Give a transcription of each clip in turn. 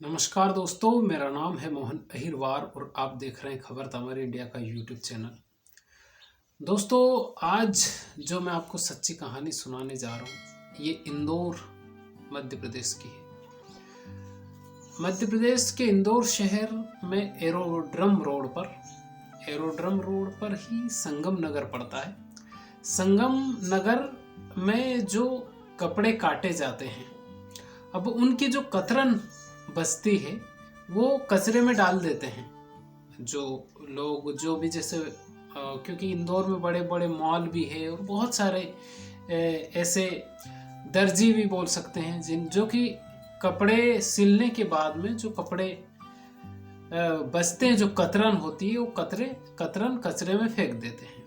नमस्कार दोस्तों, मेरा नाम है मोहन अहिरवार और आप देख रहे हैं खबर तमर इंडिया का यूट्यूब चैनल। दोस्तों, आज जो मैं आपको सच्ची कहानी सुनाने जा रहा हूँ ये इंदौर मध्य प्रदेश की है। मध्य प्रदेश के इंदौर शहर में एरोड्रम रोड पर ही संगम नगर पड़ता है। संगम नगर में जो कपड़े काटे जाते हैं, अब उनकी जो कतरन बचती है वो कचरे में डाल देते हैं जो लोग, जो भी जैसे क्योंकि इंदौर में बड़े बड़े मॉल भी है और बहुत सारे ऐसे दर्जी भी बोल सकते हैं जो कि कपड़े सिलने के बाद में जो कपड़े बचते हैं, जो कतरन होती है वो कतरन कचरे में फेंक देते हैं।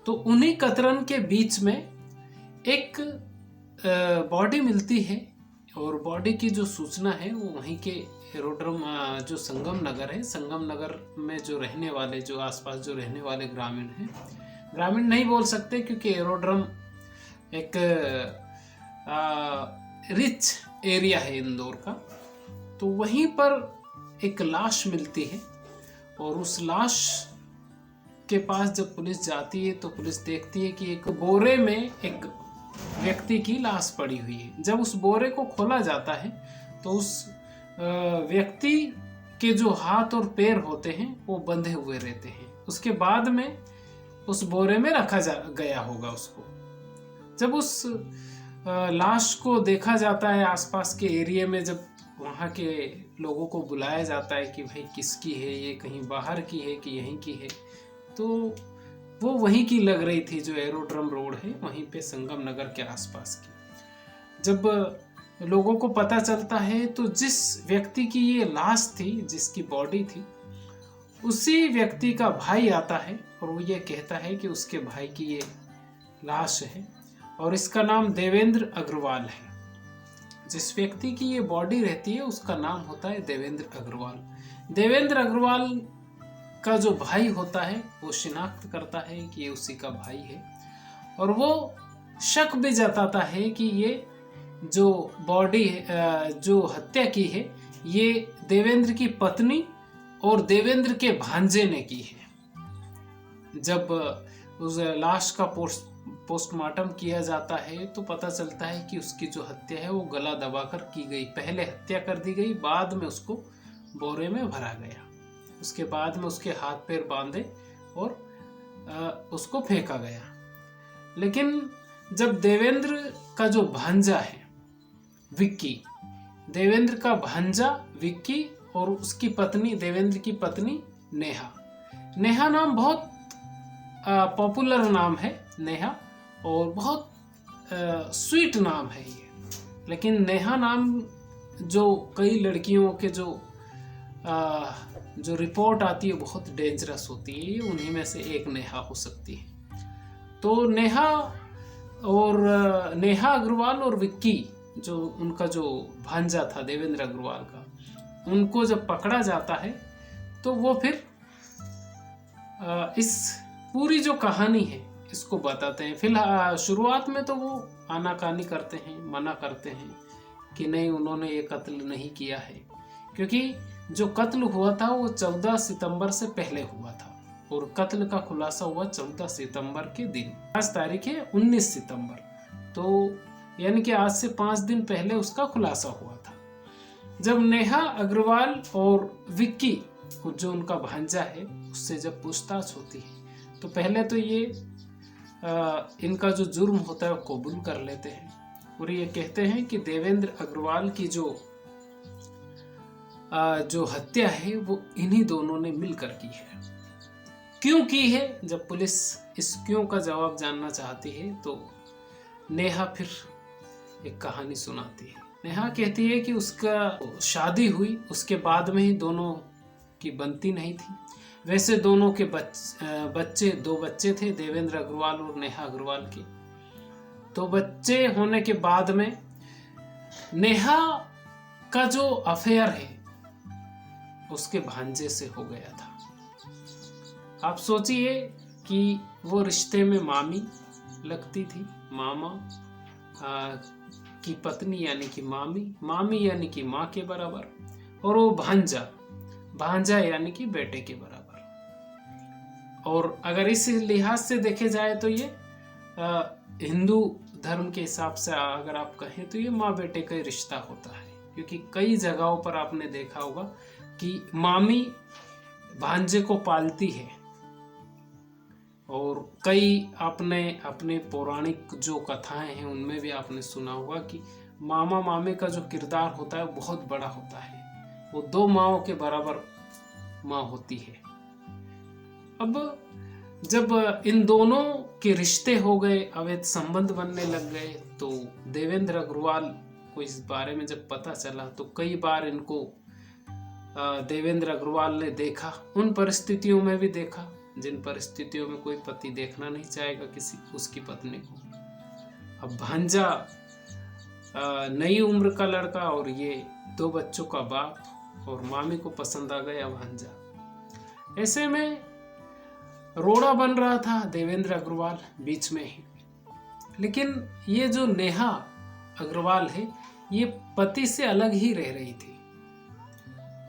तो उन्हीं कतरन के बीच में एक बॉडी मिलती है और बॉडी की जो सूचना है वो वहीं के एरोड्रम जो संगम नगर है, संगम नगर में जो रहने वाले, जो आसपास जो रहने वाले ग्रामीण हैं, ग्रामीण नहीं बोल सकते क्योंकि एरोड्रम एक रिच एरिया है इंदौर का। तो वहीं पर एक लाश मिलती है और उस लाश के पास जब पुलिस जाती है तो पुलिस देखती है कि एक बोरे में एक व्यक्ति की लाश पड़ी हुई है। जब उस बोरे को खोला जाता है तो उस व्यक्ति के जो हाथ और पैर होते हैं वो बंधे हुए रहते हैं। उसके बाद में उस बोरे में रखा गया होगा उसको। जब उस लाश को देखा जाता है आसपास के एरिया में, जब वहाँ के लोगों को बुलाया जाता है कि भाई किसकी है ये, कहीं बाहर की है कि यहीं की है, तो वो वहीं की लग रही थी, जो एरोड्रम रोड है वहीं पे संगम नगर के आसपास की। जब लोगों को पता चलता है तो जिस व्यक्ति की ये लाश थी, जिसकी बॉडी थी, उसी व्यक्ति का भाई आता है और वो ये कहता है कि उसके भाई की ये लाश है और इसका नाम देवेंद्र अग्रवाल है। जिस व्यक्ति की ये बॉडी रहती है उसका नाम होता है देवेंद्र अग्रवाल। देवेंद्र अग्रवाल का जो भाई होता है वो शिनाख्त करता है कि ये उसी का भाई है और वो शक भी जताता है कि ये जो बॉडी जो हत्या की है ये देवेंद्र की पत्नी और देवेंद्र के भांजे ने की है। जब उस लाश का पोस्टमार्टम किया जाता है तो पता चलता है कि उसकी जो हत्या है वो गला दबाकर की गई। पहले हत्या कर दी गई, बाद में उसको बोरे में भरा गया, उसके बाद में उसके हाथ पैर बांधे और उसको फेंका गया। लेकिन जब देवेंद्र का जो भांजा है विक्की, देवेंद्र का भांजा विक्की और उसकी पत्नी, देवेंद्र की पत्नी नेहा नाम बहुत पॉपुलर नाम है नेहा, और बहुत स्वीट नाम है ये। लेकिन नेहा नाम जो कई लड़कियों के जो रिपोर्ट आती है बहुत डेंजरस होती है, ये उन्हीं में से एक नेहा हो सकती है। तो नेहा अग्रवाल और विक्की, जो उनका जो भांजा था देवेंद्र अग्रवाल का, उनको जब पकड़ा जाता है तो वो फिर इस पूरी जो कहानी है इसको बताते हैं। फिलहाल शुरुआत में तो वो आनाकानी करते हैं, मना करते हैं कि नहीं, उन्होंने ये कत्ल नहीं किया है, क्योंकि जो कत्ल हुआ था वो 14 सितंबर से पहले हुआ था और कत्ल का खुलासा हुआ 14 सितंबर के दिन। आज तारीख है 19 सितंबर, तो यानी कि आज से 5 दिन पहले उसका खुलासा हुआ था। जब नेहा अग्रवाल और विक्की, जो उनका भांजा है, उससे जब पूछताछ होती है तो पहले तो ये इनका जो जुर्म होता है वो कबूल कर लेते हैं और ये कहते हैं कि देवेंद्र अग्रवाल की जो हत्या है वो इन्हीं दोनों ने मिलकर की है। क्यों की है? जब पुलिस इस क्यों का जवाब जानना चाहती है तो नेहा फिर एक कहानी सुनाती है। नेहा कहती है कि उसका शादी हुई, उसके बाद में ही दोनों की बनती नहीं थी। वैसे दोनों के दो बच्चे थे, देवेंद्र अग्रवाल और नेहा अग्रवाल के। तो बच्चे होने के बाद में नेहा का जो अफेयर है उसके भांजे से हो गया था। आप सोचिए कि वो रिश्ते में मामी लगती थी, मामा की पत्नी यानी कि मामी यानी कि माँ के बराबर। और वो भांजा यानी कि बेटे के बराबर। और अगर इस लिहाज से देखे जाए तो ये हिंदू धर्म के हिसाब से अगर आप कहें तो ये माँ बेटे का ही रिश्ता होता है, क्योंकि कई जगहों पर आपने देखा होगा कि मामी भांजे को पालती है। और कई आपने अपने पौराणिक जो कथाएं हैं उनमें भी आपने सुना होगा कि मामा मामे का जो किरदार होता है बहुत बड़ा होता है, वो 2 माँओं के बराबर माँ होती है। अब जब इन दोनों के रिश्ते हो गए, अवैध संबंध बनने लग गए, तो देवेंद्र अग्रवाल को इस बारे में जब पता चला तो कई बार इनको देवेंद्र अग्रवाल ने देखा, उन परिस्थितियों में भी देखा जिन परिस्थितियों में कोई पति देखना नहीं चाहेगा किसी उसकी पत्नी को। अब भांजा नई उम्र का लड़का और ये 2 बच्चों का बाप, और मामी को पसंद आ गया भांजा। ऐसे में रोड़ा बन रहा था देवेंद्र अग्रवाल बीच में ही। लेकिन ये जो नेहा अग्रवाल है ये पति से अलग ही रह रही थी,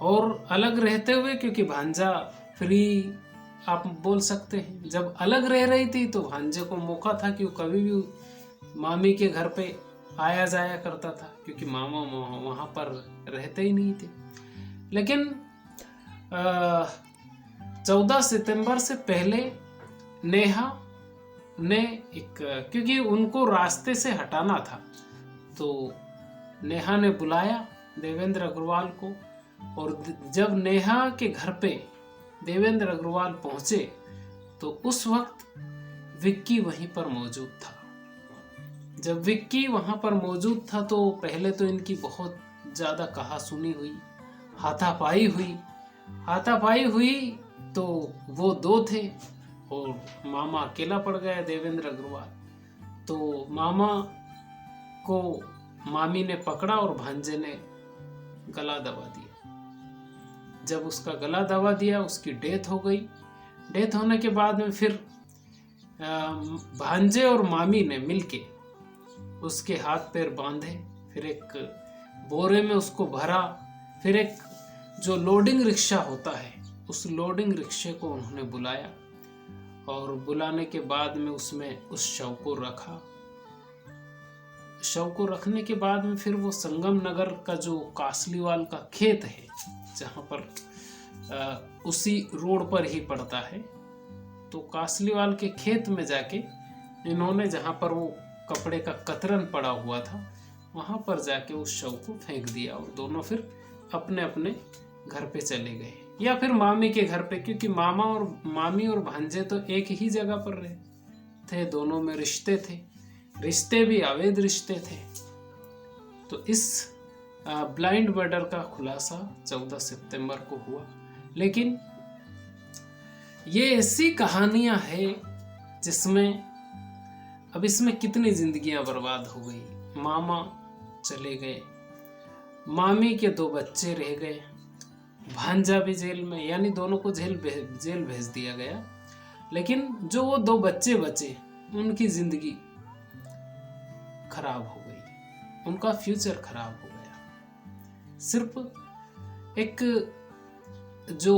और अलग रहते हुए, क्योंकि भांजा फ्री आप बोल सकते हैं, जब अलग रह रही थी तो भांजे को मौका था कि वो कभी भी मामी के घर पे आया जाया करता था, क्योंकि मामा वहाँ पर रहते ही नहीं थे। लेकिन 14 सितंबर से पहले नेहा ने क्योंकि उनको रास्ते से हटाना था, तो नेहा ने बुलाया देवेंद्र अग्रवाल को। और जब नेहा के घर पे देवेंद्र अग्रवाल पहुंचे तो उस वक्त विक्की वहीं पर मौजूद था। जब विक्की वहां पर मौजूद था तो पहले तो इनकी बहुत ज़्यादा कहासुनी हुई, हाथापाई हुई तो वो 2 थे और मामा अकेला पड़ गया देवेंद्र अग्रवाल। तो मामा को मामी ने पकड़ा और भांजे ने गला दबा दिया। जब उसका गला दबा दिया उसकी डेथ हो गई। डेथ होने के बाद में फिर भांजे और मामी ने मिलके उसके हाथ पैर बांधे, फिर एक बोरे में उसको भरा, फिर एक जो लोडिंग रिक्शा होता है उस लोडिंग रिक्शे को उन्होंने बुलाया, और बुलाने के बाद में उसमें उस शव को रखा। शव को रखने के बाद में फिर वो संगम नगर का जो कासलीवाल का खेत है, जहाँ पर उसी रोड पर ही पड़ता है, तो कासलीवाल के खेत में जाके इन्होंने, जहाँ पर वो कपड़े का कतरन पड़ा हुआ था, वहाँ पर जाके उस शव को फेंक दिया और दोनों फिर अपने अपने घर पे चले गए, या फिर मामी के घर पे, क्योंकि मामी और भांजे तो एक ही जगह पर रहे थे, दोनों में रिश्ते थे, रिश्ते भी अवैध रिश्ते थे। तो इस ब्लाइंड मर्डर का खुलासा 14 सितंबर को हुआ। लेकिन ये ऐसी कहानियां हैं जिसमें अब इसमें कितनी जिंदगियां बर्बाद हो गई। मामा चले गए, मामी के 2 बच्चे रह गए, भांजा भी जेल में, यानी दोनों को जेल भेज दिया गया। लेकिन जो वो 2 बच्चे बचे उनकी जिंदगी खराब हो गई, उनका फ्यूचर खराब हो गया। सिर्फ एक जो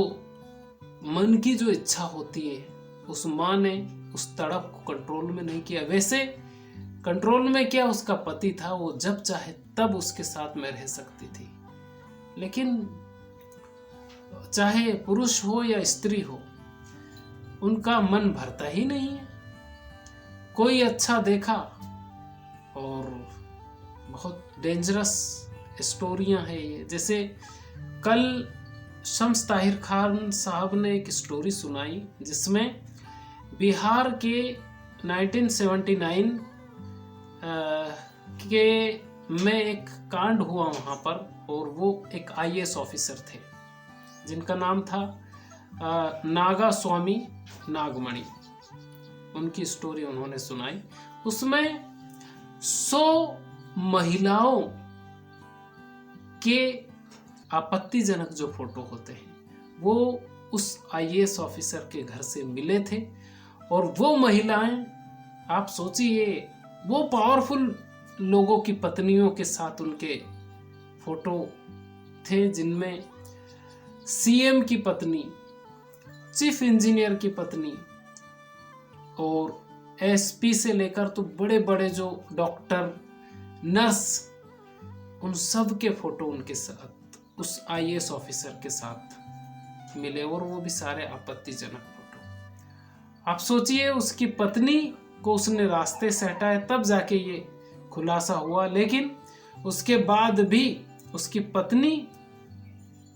मन की जो इच्छा होती है, उस माँ ने उस तड़प को कंट्रोल में नहीं किया। वैसे कंट्रोल में क्या, उसका पति था, वो जब चाहे तब उसके साथ में रह सकती थी। लेकिन चाहे पुरुष हो या स्त्री हो, उनका मन भरता ही नहीं है। कोई अच्छा देखा, और बहुत डेंजरस स्टोरियां हैं ये। जैसे कल शम्स ताहिर खान साहब ने एक स्टोरी सुनाई जिसमें बिहार के 1979 के में एक कांड हुआ वहाँ पर, और वो एक IAS ऑफिसर थे जिनका नाम था नागा स्वामी नागमणि। उनकी स्टोरी उन्होंने सुनाई। उसमें 100 महिलाओं के आपत्तिजनक जो फोटो होते हैं वो उस IAS ऑफिसर के घर से मिले थे। और वो महिलाएं, आप सोचिए, वो पावरफुल लोगों की पत्नियों के साथ उनके फोटो थे जिनमें सीएम की पत्नी, चीफ इंजीनियर की पत्नी और एसपी से लेकर तो बड़े बड़े जो डॉक्टर, नर्स, उन सब के फोटो उनके साथ, उस आईएएस ऑफिसर के साथ मिले, और वो भी सारे आपत्तिजनक फोटो। आप सोचिए, उसकी पत्नी को उसने रास्ते से हटाया तब जाके ये खुलासा हुआ, लेकिन उसके बाद भी उसकी पत्नी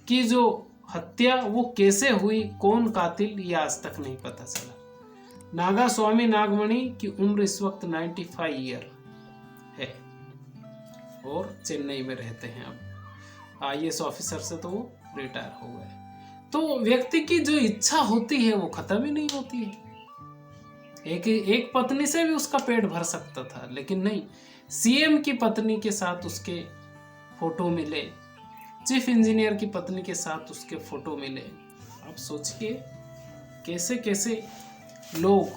की जो हत्या वो कैसे हुई, कौन कातिल, ये आज तक नहीं पता चला। नागास्वामी नागमणि की उम्र इस वक्त 95 ईयर है और चेन्नई में रहते हैं। अब आईएएस ऑफिसर से तो वो रिटायर हो गए। तो व्यक्ति की जो इच्छा होती है वो खत्म ही नहीं होती है। एक पत्नी से भी उसका पेट भर सकता था, लेकिन नहीं, सीएम की पत्नी के साथ उसके फोटो मिले, चीफ इंजीनियर की पत्नी के साथ उसके फोटो मिले। आप सोचिए कैसे कैसे लोग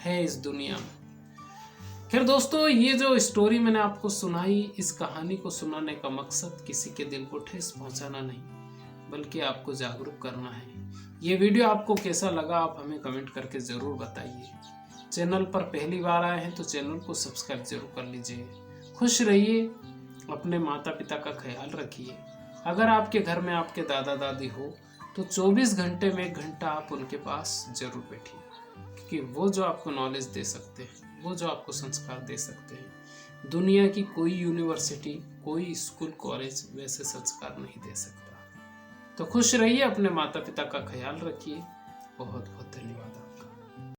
हैं इस दुनिया में। खैर दोस्तों, ये जो स्टोरी मैंने आपको सुनाई, इस कहानी को सुनाने का मकसद किसी के दिल को ठेस पहुंचाना नहीं, बल्कि आपको जागरूक करना है। ये वीडियो आपको कैसा लगा आप हमें कमेंट करके ज़रूर बताइए। चैनल पर पहली बार आए हैं तो चैनल को सब्सक्राइब जरूर कर लीजिए। खुश रहिए, अपने माता पिता का ख्याल रखिए। अगर आपके घर में आपके दादा दादी हो तो 24 घंटे में 1 घंटा आप उनके पास जरूर बैठिए, क्योंकि वो जो आपको नॉलेज दे सकते हैं, वो जो आपको संस्कार दे सकते हैं, दुनिया की कोई यूनिवर्सिटी, कोई स्कूल, कॉलेज वैसे संस्कार नहीं दे सकता। तो खुश रहिए, अपने माता पिता का ख्याल रखिए। बहुत बहुत धन्यवाद।